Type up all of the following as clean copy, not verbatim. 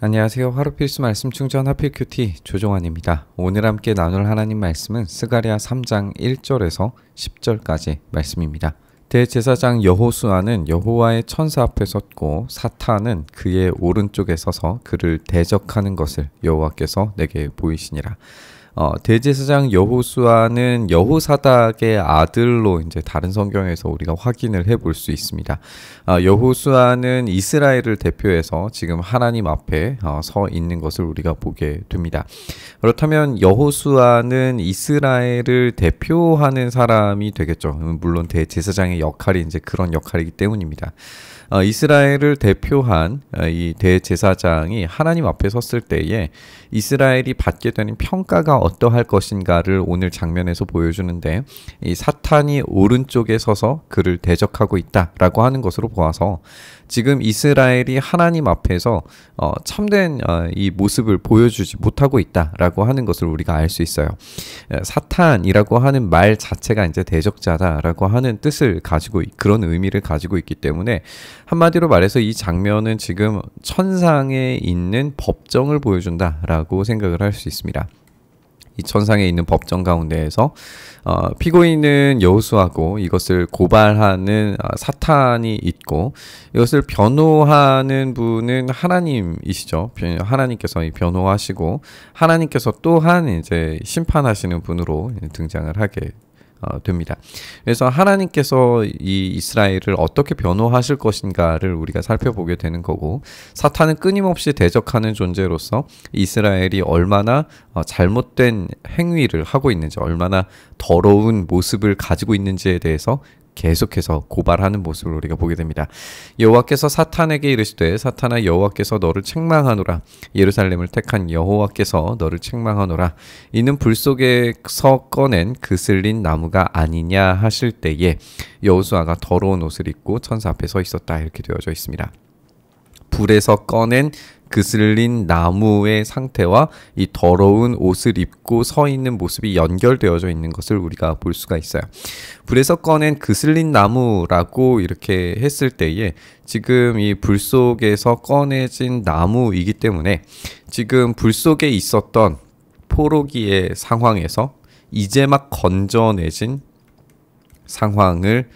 안녕하세요. 하루 필수 말씀 충전 하필 큐티 조종환입니다. 오늘 함께 나눌 하나님 말씀은 스가랴 3장 1절에서 10절까지 말씀입니다. 대제사장 여호수아는 여호와의 천사 앞에 섰고 사탄은 그의 오른쪽에 서서 그를 대적하는 것을 여호와께서 내게 보이시니라. 대제사장 여호수아는 여호사닥의 아들로 이제 다른 성경에서 우리가 확인을 해볼 수 있습니다. 여호수아는 이스라엘을 대표해서 지금 하나님 앞에 서 있는 것을 우리가 보게 됩니다. 그렇다면 여호수아는 이스라엘을 대표하는 사람이 되겠죠. 물론 대제사장의 역할이 이제 그런 역할이기 때문입니다. 이스라엘을 대표한 이 대제사장이 하나님 앞에 섰을 때에 이스라엘이 받게 되는 평가가 어떠할 것인가를 오늘 장면에서 보여주는데, 이 사탄이 오른쪽에 서서 그를 대적하고 있다라고 하는 것으로 보아서 지금 이스라엘이 하나님 앞에서 참된 이 모습을 보여주지 못하고 있다라고 하는 것을 우리가 알 수 있어요. 사탄이라고 하는 말 자체가 이제 대적자다라고 하는 뜻을 가지고 그런 의미를 가지고 있기 때문에 한마디로 말해서 이 장면은 지금 천상에 있는 법정을 보여준다라고 생각을 할 수 있습니다. 이 천상에 있는 법정 가운데에서 피고인은 여호수아고 이것을 고발하는 사탄이 있고 이것을 변호하는 분은 하나님이시죠. 하나님께서 변호하시고 하나님께서 또한 이제 심판하시는 분으로 등장을 하게 됩니다. 그래서 하나님께서 이 이스라엘을 어떻게 변호하실 것인가를 우리가 살펴보게 되는 거고, 사탄은 끊임없이 대적하는 존재로서 이스라엘이 얼마나 잘못된 행위를 하고 있는지, 얼마나 더러운 모습을 가지고 있는지에 대해서 계속해서 고발하는 모습을 우리가 보게 됩니다. 여호와께서 사탄에게 이르시되 사탄아 여호와께서 너를 책망하노라. 예루살렘을 택한 여호와께서 너를 책망하노라. 이는 불 속에서 꺼낸 그슬린 나무가 아니냐 하실 때에 여호수아가 더러운 옷을 입고 천사 앞에 서 있었다, 이렇게 되어져 있습니다. 불에서 꺼낸 그슬린 나무의 상태와 이 더러운 옷을 입고 서 있는 모습이 연결되어져 있는 것을 우리가 볼 수가 있어요. 불에서 꺼낸 그슬린 나무라고 이렇게 했을 때에 지금 이 불 속에서 꺼내진 나무이기 때문에 지금 불 속에 있었던 포로기의 상황에서 이제 막 건져내진 상황을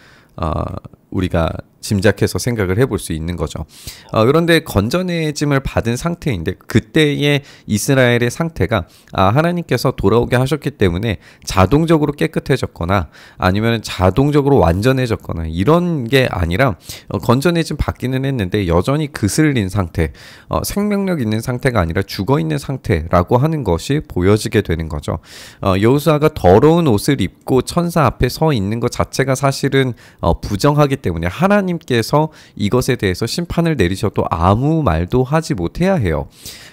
우리가 짐작해서 생각을 해볼 수 있는 거죠. 그런데 건져내짐을 받은 상태인데 그때의 이스라엘의 상태가 하나님께서 돌아오게 하셨기 때문에 자동적으로 깨끗해졌거나 아니면 자동적으로 완전해졌거나 이런 게 아니라 건져내짐 받기는 했는데 여전히 그슬린 상태, 생명력 있는 상태가 아니라 죽어있는 상태라고 하는 것이 보여지게 되는 거죠. 여호수아가 더러운 옷을 입고 천사 앞에 서 있는 것 자체가 사실은 부정하기 때문에 하나님께서 이것에 대해서 심판을 내리셔도 아무 말도 하지 못해야 해요.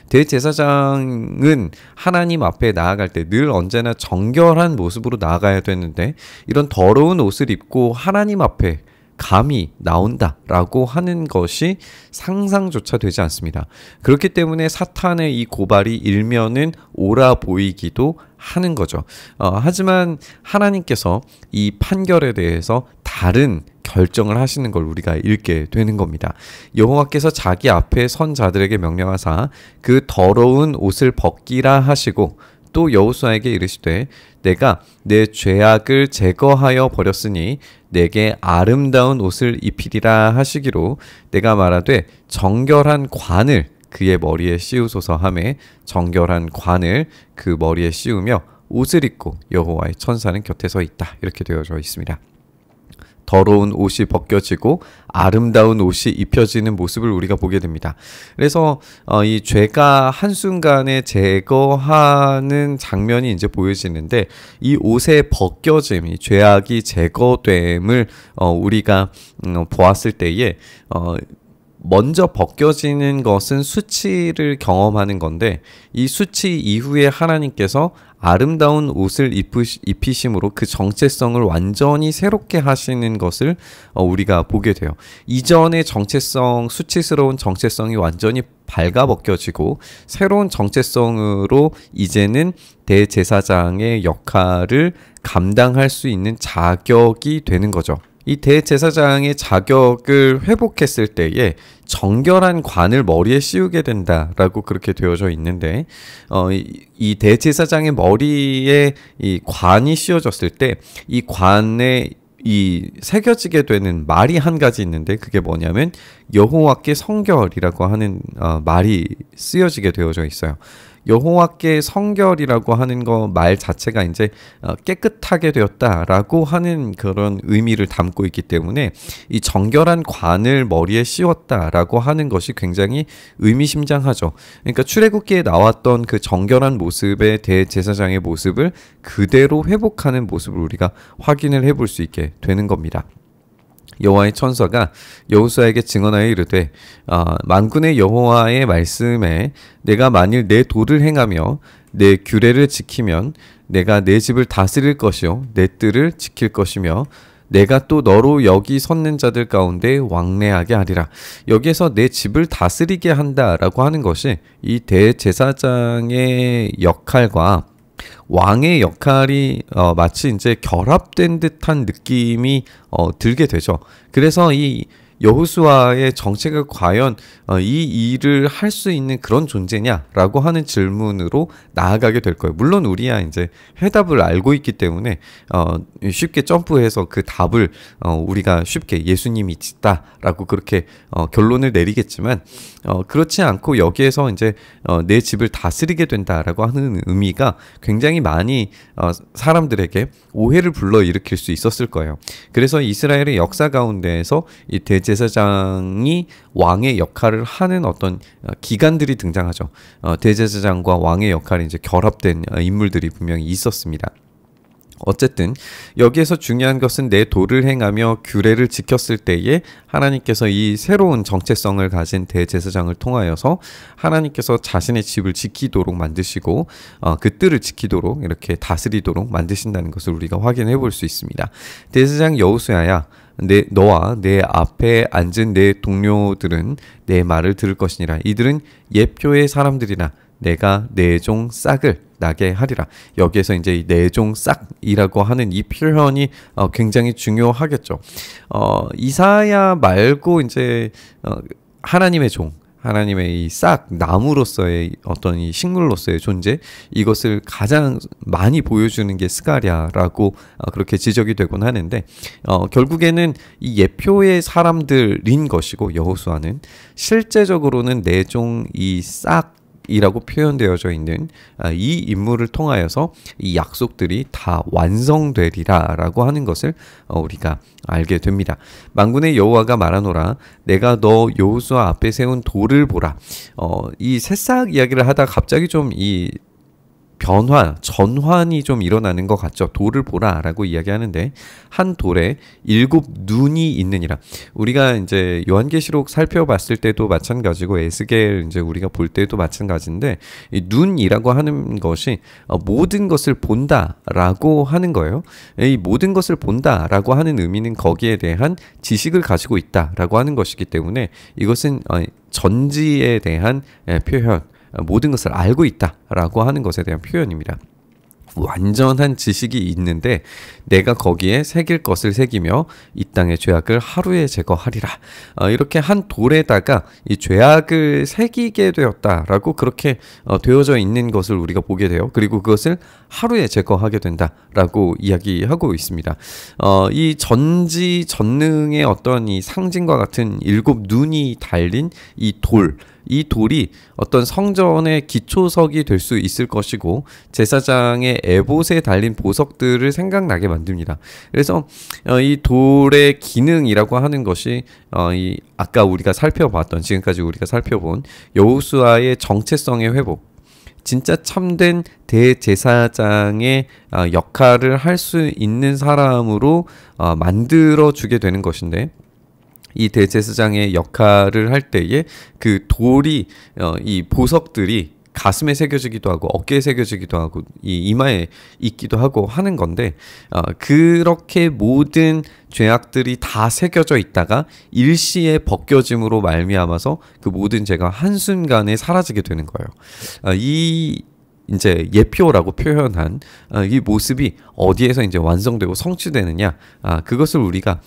대제사장은 하나님 앞에 나아갈 때 늘 언제나 정결한 모습으로 나아가야 되는데 이런 더러운 옷을 입고 하나님 앞에 감히 나온다라고 하는 것이 상상조차 되지 않습니다. 그렇기 때문에 사탄의 이 고발이 일면은 옳아 보이기도 하는 거죠. 하지만 하나님께서 이 판결에 대해서 다른 결정을 하시는 걸 우리가 읽게 되는 겁니다. 여호와께서 자기 앞에 선 자들에게 명령하사 그 더러운 옷을 벗기라 하시고 또 여호수아에게 이르시되 내가 내 죄악을 제거하여 버렸으니 내게 아름다운 옷을 입히리라 하시기로 내가 말하되 정결한 관을 그의 머리에 씌우소서 하매 정결한 관을 그 머리에 씌우며 옷을 입고 여호와의 천사는 곁에 서 있다, 이렇게 되어져 있습니다. 더러운 옷이 벗겨지고 아름다운 옷이 입혀지는 모습을 우리가 보게 됩니다. 그래서 이 죄가 한순간에 제거하는 장면이 이제 보여지는데 이 옷의 벗겨짐, 이 죄악이 제거됨을 우리가 보았을 때에 먼저 벗겨지는 것은 수치를 경험하는 건데 이 수치 이후에 하나님께서 아름다운 옷을 입히심으로 그 정체성을 완전히 새롭게 하시는 것을 우리가 보게 돼요. 이전의 정체성, 수치스러운 정체성이 완전히 발가벗겨지고 새로운 정체성으로 이제는 대제사장의 역할을 감당할 수 있는 자격이 되는 거죠. 이 대제사장의 자격을 회복했을 때에 정결한 관을 머리에 씌우게 된다라고 그렇게 되어져 있는데, 이 대제사장의 머리에 이 관이 씌워졌을 때 이 관에 이 새겨지게 되는 말이 한 가지 있는데, 그게 뭐냐면 여호와께 성결이라고 하는 말이 쓰여지게 되어져 있어요. 여호와께 성결이라고 하는 거 말 자체가 이제 깨끗하게 되었다라고 하는 그런 의미를 담고 있기 때문에 이 정결한 관을 머리에 씌웠다라고 하는 것이 굉장히 의미심장하죠. 그러니까 출애굽기에 나왔던 그 정결한 모습의 대제사장의 모습을 그대로 회복하는 모습을 우리가 확인을 해볼 수 있게 되는 겁니다. 여호와의 천사가 여호수아에게 증언하여 이르되 만군의 여호와의 말씀에 내가 만일 내 도를 행하며 내 규례를 지키면 내가 내 집을 다스릴 것이요 내 뜰을 지킬 것이며 내가 또 너로 여기 섰는 자들 가운데 왕래하게 하리라. 여기에서 내 집을 다스리게 한다라고 하는 것이 이 대제사장의 역할과 왕의 역할이 마치 이제 결합된 듯한 느낌이 들게 되죠. 그래서 이 여호수아의 정체가 과연 이 일을 할 수 있는 그런 존재냐라고 하는 질문으로 나아가게 될 거예요. 물론 우리야 이제 해답을 알고 있기 때문에 쉽게 점프해서 그 답을 우리가 쉽게 예수님이 짓다라고 그렇게 결론을 내리겠지만 그렇지 않고 여기에서 이제 내 집을 다스리게 된다라고 하는 의미가 굉장히 많이 사람들에게 오해를 불러일으킬 수 있었을 거예요. 그래서 이스라엘의 역사 가운데에서 이 대제사장이 왕의 역할을 하는 어떤 기관들이 등장하죠. 대제사장과 왕의 역할이 이제 결합된 인물들이 분명히 있었습니다. 어쨌든 여기에서 중요한 것은 내 도를 행하며 규례를 지켰을 때에 하나님께서 이 새로운 정체성을 가진 대제사장을 통하여서 하나님께서 자신의 집을 지키도록 만드시고 그 뜰을 지키도록 이렇게 다스리도록 만드신다는 것을 우리가 확인해 볼 수 있습니다. 대제사장 여호수아야, 너와 내 앞에 앉은 내 동료들은 내 말을 들을 것이니라. 이들은 예표의 사람들이라. 내가 내 종 싹을 나게 하리라. 여기에서 이제 내 종 싹이라고 하는 이 표현이 굉장히 중요하겠죠. 이사야 말고 이제 하나님의 종, 하나님의 이 싹 나무로서의 어떤 이 식물로서의 존재, 이것을 가장 많이 보여주는 게 스가랴라고 그렇게 지적이 되곤 하는데 결국에는 이 예표의 사람들인 것이고 여호수아는 실제적으로는 내 종 이 싹 이라고 표현되어져 있는 이 인물을 통하여서 이 약속들이 다 완성되리라 라고 하는 것을 우리가 알게 됩니다. 만군의 여호와가 말하노라. 내가 너 여호수아 앞에 세운 돌을 보라. 이 새싹 이야기를 하다가 갑자기 좀 이 전환이 좀 일어나는 것 같죠. 돌을 보라 라고 이야기하는데 한 돌에 7 눈이 있느니라. 우리가 이제 요한계시록 살펴봤을 때도 마찬가지고 에스겔 이제 우리가 볼 때도 마찬가지인데 이 눈이라고 하는 것이 모든 것을 본다라고 하는 거예요. 이 모든 것을 본다라고 하는 의미는 거기에 대한 지식을 가지고 있다라고 하는 것이기 때문에 이것은 전지에 대한 표현, 모든 것을 알고 있다라고 하는 것에 대한 표현입니다. 완전한 지식이 있는데 내가 거기에 새길 것을 새기며 이 땅의 죄악을 하루에 제거하리라. 이렇게 한 돌에다가 이 죄악을 새기게 되었다라고 그렇게 되어져 있는 것을 우리가 보게 돼요. 그리고 그것을 하루에 제거하게 된다라고 이야기하고 있습니다. 이 전지전능의 어떤 이 상징과 같은 7 눈이 달린 이 돌이 어떤 성전의 기초석이 될 수 있을 것이고 제사장의 에봇에 달린 보석들을 생각나게 만듭니다. 그래서 이 돌의 기능이라고 하는 것이 아까 우리가 살펴봤던 지금까지 우리가 살펴본 여호수아의 정체성의 회복, 진짜 참된 대제사장의 역할을 할 수 있는 사람으로 만들어 주게 되는 것인데 이 대제사장의 역할을 할 때에 그 돌이 이 보석들이 가슴에 새겨지기도 하고 어깨에 새겨지기도 하고 이 이마에 있기도 하고 하는 건데 그렇게 모든 죄악들이 다 새겨져 있다가 일시에 벗겨짐으로 말미암아서 그 모든 죄가 한순간에 사라지게 되는 거예요. 이 이제 예표라고 표현한 이 모습이 어디에서 이제 완성되고 성취되느냐, 그것을 우리가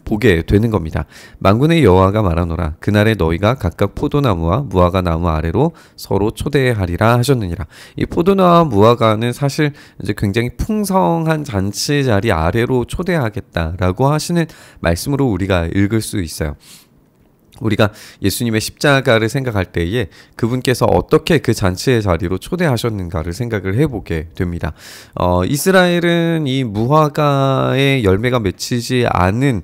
보게 되는 겁니다. 만군의 여호와가 말하노라 그날에 너희가 각각 포도나무와 무화과 나무 아래로 서로 초대하리라 하셨느니라. 이 포도나무와 무화과는 사실 이제 굉장히 풍성한 잔치 자리 아래로 초대하겠다라고 하시는 말씀으로 우리가 읽을 수 있어요. 우리가 예수님의 십자가를 생각할 때에 그분께서 어떻게 그 잔치의 자리로 초대하셨는가를 생각을 해보게 됩니다. 이스라엘은 이 무화과의 열매가 맺히지 않은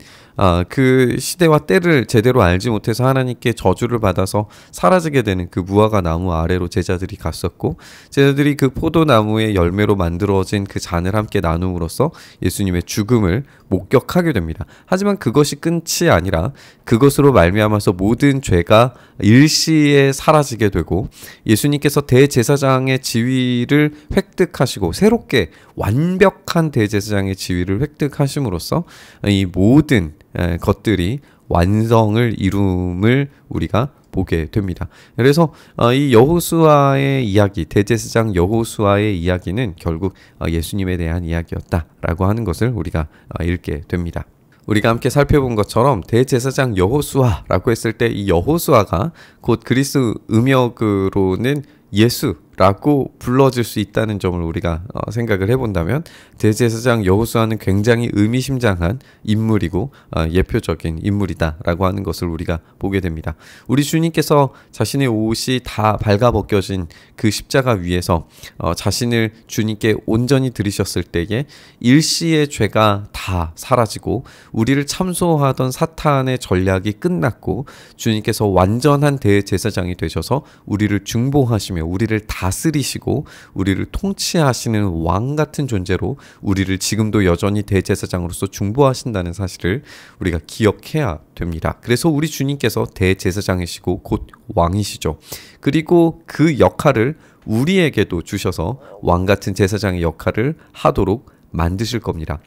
그 시대와 때를 제대로 알지 못해서 하나님께 저주를 받아서 사라지게 되는 그 무화과 나무 아래로 제자들이 갔었고, 제자들이 그 포도나무의 열매로 만들어진 그 잔을 함께 나눔으로써 예수님의 죽음을 목격하게 됩니다. 하지만 그것이 끝이 아니라 그것으로 말미암아서 모든 죄가 일시에 사라지게 되고 예수님께서 대제사장의 지위를 획득하시고 새롭게 완벽한 대제사장의 지위를 획득하심으로써 이 모든 것들이 완성을 이룸을 우리가 보게 됩니다. 그래서 이 여호수아의 이야기, 대제사장 여호수아의 이야기는 결국 예수님에 대한 이야기였다라고 하는 것을 우리가 읽게 됩니다. 우리가 함께 살펴본 것처럼 대제사장 여호수아라고 했을 때 이 여호수아가 곧 그리스 음역으로는 예수라고 불러질 수 있다는 점을 우리가 생각을 해본다면 대제사장 여호수아는 굉장히 의미심장한 인물이고 예표적인 인물이다라고 하는 것을 우리가 보게 됩니다. 우리 주님께서 자신의 옷이 다 발가벗겨진 그 십자가 위에서 자신을 주님께 온전히 드리셨을 때에 일시의 죄가 다 사라지고 우리를 참소하던 사탄의 전략이 끝났고 주님께서 완전한 대제사장이 되셔서 우리를 중보하시며 우리를 다스리시고 우리를 통치하시는 왕 같은 존재로 우리를 지금도 여전히 대제사장으로서 중보하신다는 사실을 우리가 기억해야 됩니다. 그래서 우리 주님께서 대제사장이시고 곧 왕이시죠. 그리고 그 역할을 우리에게도 주셔서 왕 같은 제사장의 역할을 하도록 만드실 겁니다.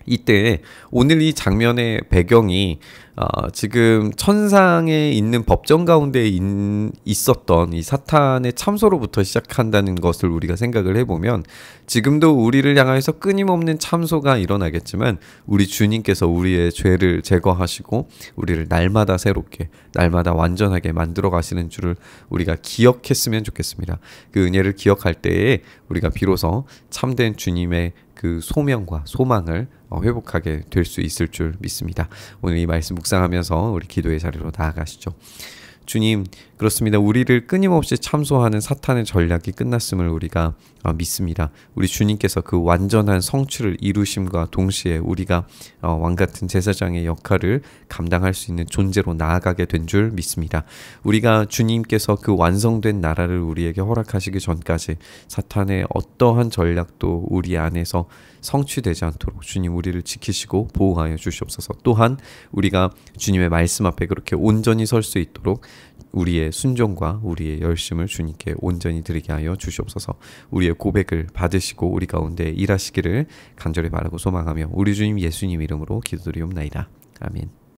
이때 오늘 이 장면의 배경이 지금 천상에 있는 법정 가운데 있었던 이 사탄의 참소로부터 시작한다는 것을 우리가 생각을 해보면 지금도 우리를 향하여서 끊임없는 참소가 일어나겠지만 우리 주님께서 우리의 죄를 제거하시고 우리를 날마다 새롭게 날마다 완전하게 만들어 가시는 줄을 우리가 기억했으면 좋겠습니다. 그 은혜를 기억할 때에 우리가 비로소 참된 주님의 그 소명과 소망을 회복하게 될 수 있을 줄 믿습니다. 오늘 이 말씀 묵상하면서 우리 기도의 자리로 나아가시죠. 주님, 그렇습니다. 우리를 끊임없이 참소하는 사탄의 전략이 끝났음을 우리가 믿습니다. 우리 주님께서 그 완전한 성취를 이루심과 동시에 우리가 왕같은 제사장의 역할을 감당할 수 있는 존재로 나아가게 된 줄 믿습니다. 우리가 주님께서 그 완성된 나라를 우리에게 허락하시기 전까지 사탄의 어떠한 전략도 우리 안에서 성취되지 않도록 주님 우리를 지키시고 보호하여 주시옵소서. 또한 우리가 주님의 말씀 앞에 그렇게 온전히 설 수 있도록 우리의 순종과 우리의 열심을 주님께 온전히 드리게 하여 주시옵소서. 우리의 고백을 받으시고 우리 가운데 일하시기를 간절히 바라고 소망하며 우리 주님 예수님 이름으로 기도드리옵나이다. 아멘.